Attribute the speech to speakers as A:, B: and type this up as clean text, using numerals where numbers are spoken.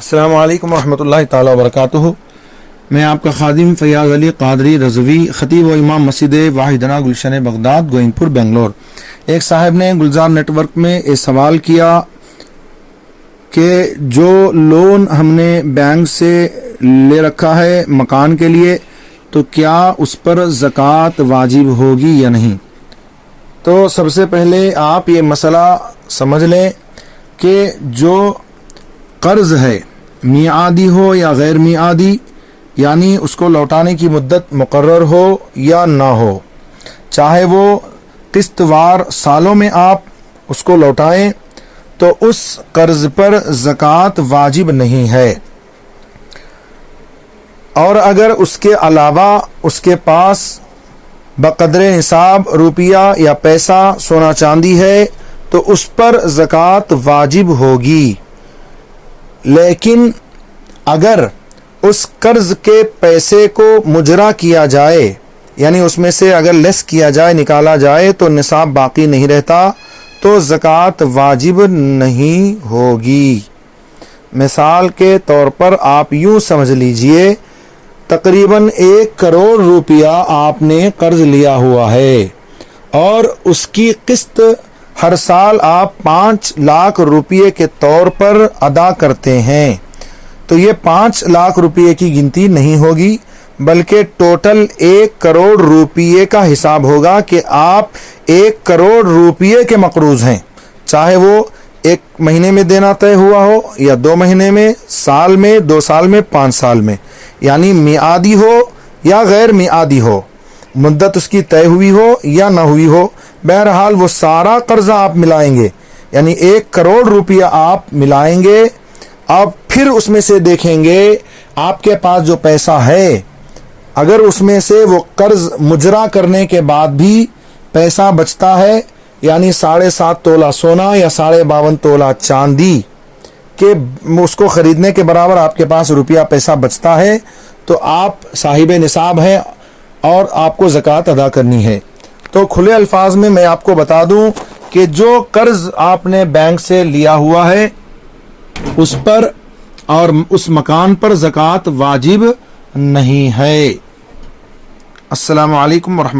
A: السلام علیکم ورحمۃ اللہ تعالی وبرکاتہ۔ میں آپ کا خادم فیاض علی قادری رضوی، خطیب و امام مسجد واحدنا گلشن بغداد، گوئنگ پور، بنگلور۔ ایک صاحب نے گلزار نیٹ ورک میں یہ سوال کیا کہ جو لون ہم نے بینک سے لے رکھا ہے مکان کے لیے، تو کیا اس پر زکوٰۃ واجب ہوگی یا نہیں؟ تو سب سے پہلے آپ یہ مسئلہ سمجھ لیں کہ جو قرض ہے میعادی ہو یا غیر میعادی، یعنی اس کو لوٹانے کی مدت مقرر ہو یا نہ ہو، چاہے وہ قسط وار سالوں میں آپ اس کو لوٹائیں، تو اس قرض پر زکوٰۃ واجب نہیں ہے۔ اور اگر اس کے علاوہ اس کے پاس بقدر نصاب روپیہ یا پیسہ سونا چاندی ہے تو اس پر زکوٰۃ واجب ہوگی۔ لیکن اگر اس قرض کے پیسے کو مجرا کیا جائے، یعنی اس میں سے اگر لیس کیا جائے، نکالا جائے، تو نصاب باقی نہیں رہتا، تو زکوٰۃ واجب نہیں ہوگی۔ مثال کے طور پر آپ یوں سمجھ لیجئے، تقریباً 1 کروڑ روپیہ آپ نے قرض لیا ہوا ہے اور اس کی قسط ہر سال آپ 5 لاکھ روپیے کے طور پر ادا کرتے ہیں، تو یہ 5 لاکھ روپیے کی گنتی نہیں ہوگی، بلکہ ٹوٹل 1 کروڑ روپیے کا حساب ہوگا کہ آپ 1 کروڑ روپیے کے مقروض ہیں، چاہے وہ 1 مہینے میں دینا طے ہوا ہو یا 2 مہینے میں، سال میں، 2 سال میں، 5 سال میں، یعنی میعادی ہو یا غیر میعادی ہو، مدت اس کی طے ہوئی ہو یا نہ ہوئی ہو، بہرحال وہ سارا قرضہ آپ ملائیں گے، یعنی 1 کروڑ روپیہ آپ ملائیں گے۔ اب پھر اس میں سے دیکھیں گے آپ کے پاس جو پیسہ ہے، اگر اس میں سے وہ قرض مجرا کرنے کے بعد بھی پیسہ بچتا ہے، یعنی 7.5 تولہ سونا یا 52.5 تولہ چاندی کہ اس کو خریدنے کے برابر آپ کے پاس روپیہ پیسہ بچتا ہے، تو آپ صاحب نصاب ہیں اور آپ کو زکوٰۃ ادا کرنی ہے۔ تو کھلے الفاظ میں آپ کو بتا دوں کہ جو قرض آپ نے بینک سے لیا ہوا ہے اس پر اور اس مکان پر زکوٰۃ واجب نہیں ہے۔ السلام علیکم ورحمۃ اللہ۔